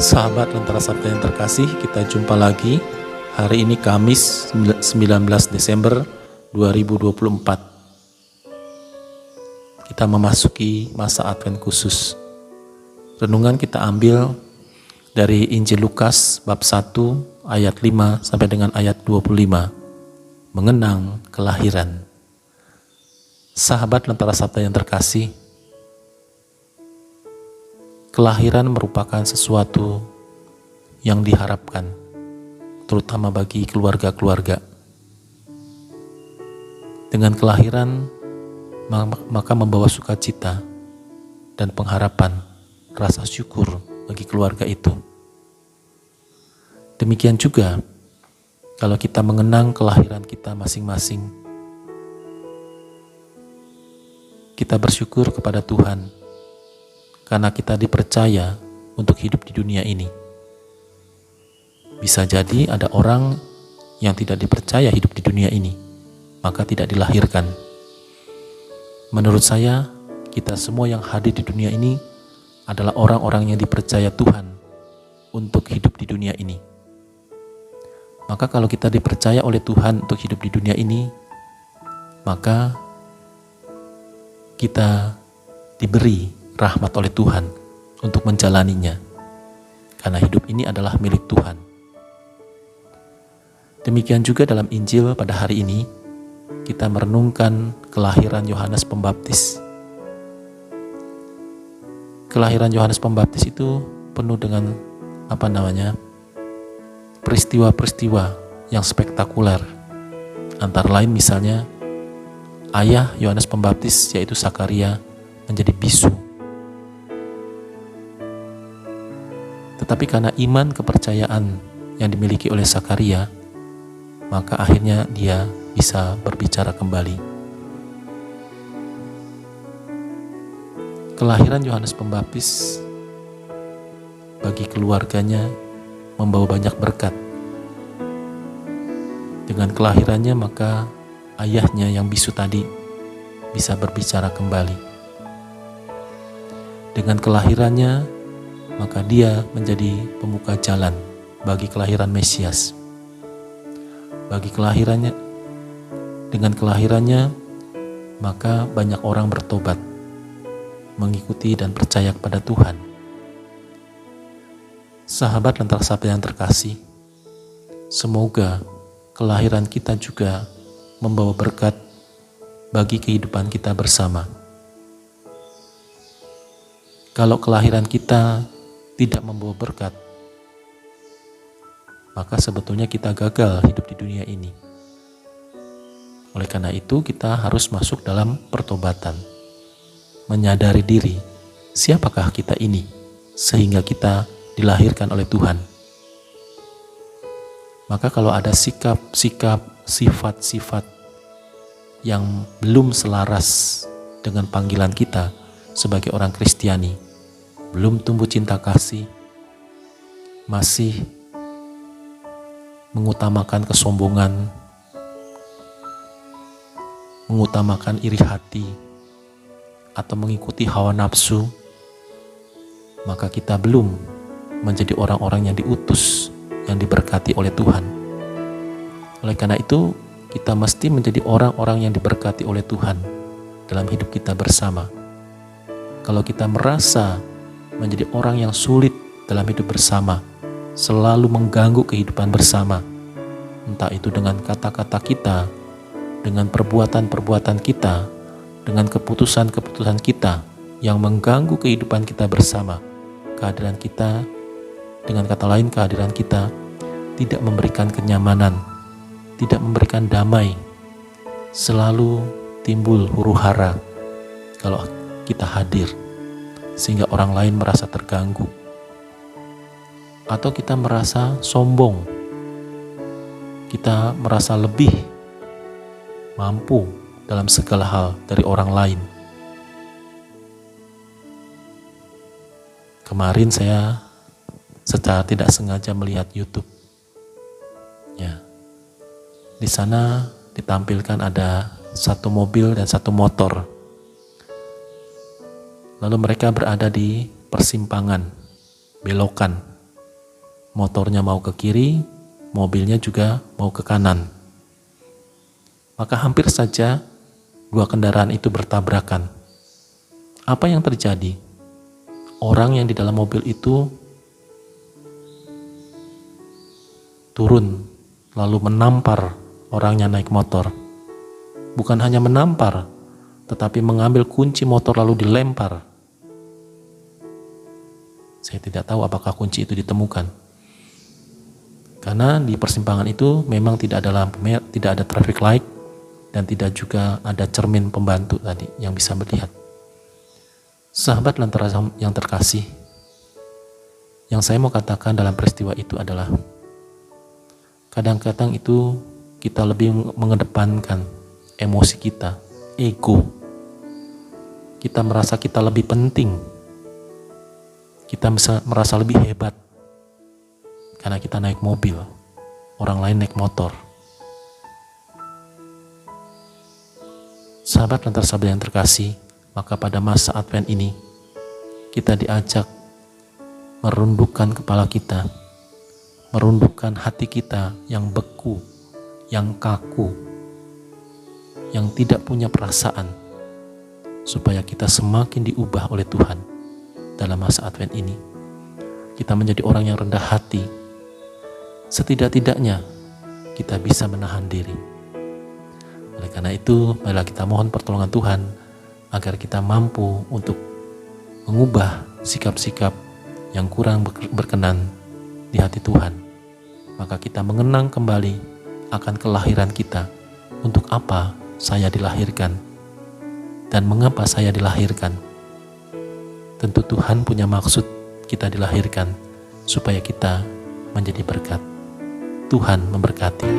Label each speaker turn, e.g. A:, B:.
A: Sahabat Lentera Sabda yang terkasih, kita jumpa lagi. Hari ini Kamis 19 Desember 2024. Kita memasuki masa Advent khusus. Renungan kita ambil dari Injil Lukas bab 1 ayat 5 sampai dengan ayat 25. Mengenang kelahiran. Sahabat Lentera Sabda yang terkasih, kelahiran merupakan sesuatu yang diharapkan, terutama bagi keluarga-keluarga. Dengan kelahiran, maka membawa sukacita dan pengharapan, rasa syukur bagi keluarga itu. Demikian juga, kalau kita mengenang kelahiran kita masing-masing, kita bersyukur kepada Tuhan, karena kita dipercaya untuk hidup di dunia ini. Bisa jadi ada orang yang tidak dipercaya hidup di dunia ini, maka tidak dilahirkan. Menurut saya, kita semua yang hadir di dunia ini adalah orang-orang yang dipercaya Tuhan untuk hidup di dunia ini. Maka kalau kita dipercaya oleh Tuhan untuk hidup di dunia ini, maka kita diberi rahmat oleh Tuhan untuk menjalaninya, karena hidup ini adalah milik Tuhan. Demikian juga dalam Injil pada hari ini, kita merenungkan kelahiran Yohanes Pembaptis. Kelahiran Yohanes Pembaptis itu penuh dengan peristiwa-peristiwa yang spektakuler. Antara lain misalnya, ayah Yohanes Pembaptis yaitu Sakaria menjadi bisu. Tetapi karena iman kepercayaan yang dimiliki oleh Sakaria, maka akhirnya dia bisa berbicara kembali. Kelahiran Yohanes Pembaptis bagi keluarganya membawa banyak berkat. Dengan kelahirannya maka ayahnya yang bisu tadi bisa berbicara kembali. Dengan kelahirannya maka dia menjadi pembuka jalan bagi kelahiran Mesias. Dengan kelahirannya, maka banyak orang bertobat, mengikuti dan percaya kepada Tuhan. Sahabat Lentera Sabda yang terkasih, semoga kelahiran kita juga membawa berkat bagi kehidupan kita bersama. Kalau kelahiran kita tidak membawa berkat, maka sebetulnya kita gagal hidup di dunia ini. Oleh karena itu, kita harus masuk dalam pertobatan, menyadari diri, siapakah kita ini, sehingga kita dilahirkan oleh Tuhan. Maka kalau ada sikap-sikap, sifat-sifat yang belum selaras dengan panggilan kita sebagai orang Kristiani, belum tumbuh cinta kasih, masih mengutamakan kesombongan, mengutamakan iri hati, atau mengikuti hawa nafsu, maka kita belum menjadi orang-orang yang diutus, yang diberkati oleh Tuhan. Oleh karena itu, kita mesti menjadi orang-orang yang diberkati oleh Tuhan dalam hidup kita bersama. Kalau kita merasa menjadi orang yang sulit dalam hidup bersama, selalu mengganggu kehidupan bersama, entah itu dengan kata-kata kita, dengan perbuatan-perbuatan kita, dengan keputusan-keputusan kita yang mengganggu kehidupan kita bersama. Kehadiran kita, dengan kata lain kehadiran kita, tidak memberikan kenyamanan, tidak memberikan damai, selalu timbul huru-hara kalau kita hadir, sehingga orang lain merasa terganggu. Atau kita merasa sombong, kita merasa lebih mampu dalam segala hal dari orang lain. Kemarin saya secara tidak sengaja melihat YouTube. Ya, di sana ditampilkan ada satu mobil dan satu motor. Lalu mereka berada di persimpangan, belokan. motornya mau ke kiri, mobilnya juga mau ke kanan. Maka hampir saja dua kendaraan itu bertabrakan. Apa yang terjadi? Orang yang di dalam mobil itu turun lalu menampar orang yang naik motor. Bukan hanya menampar, tetapi mengambil kunci motor lalu dilempar. Saya tidak tahu apakah kunci itu ditemukan. Karena di persimpangan itu memang tidak ada lampu merah, tidak ada traffic light, dan tidak juga ada cermin pembantu tadi yang bisa melihat. Sahabat Lentera yang terkasih, yang saya mau katakan dalam peristiwa itu adalah kadang-kadang itu kita lebih mengedepankan emosi kita, ego. Kita merasa kita lebih penting. Kita merasa lebih hebat karena kita naik mobil, orang lain naik motor. Sahabat Lentera Sabda yang terkasih, maka pada masa Advent ini kita diajak merundukkan kepala kita, merundukkan hati kita yang beku, yang kaku, yang tidak punya perasaan, supaya kita semakin diubah oleh Tuhan dalam masa Advent ini. Kita menjadi orang yang rendah hati. Setidak-tidaknya kita bisa menahan diri. Oleh karena itu, marilah kita mohon pertolongan Tuhan agar kita mampu untuk mengubah sikap-sikap yang kurang berkenan di hati Tuhan. Maka kita mengenang kembali akan kelahiran kita. Untuk apa saya dilahirkan dan mengapa saya dilahirkan. Tentu Tuhan punya maksud kita dilahirkan supaya kita menjadi berkat. Tuhan memberkati.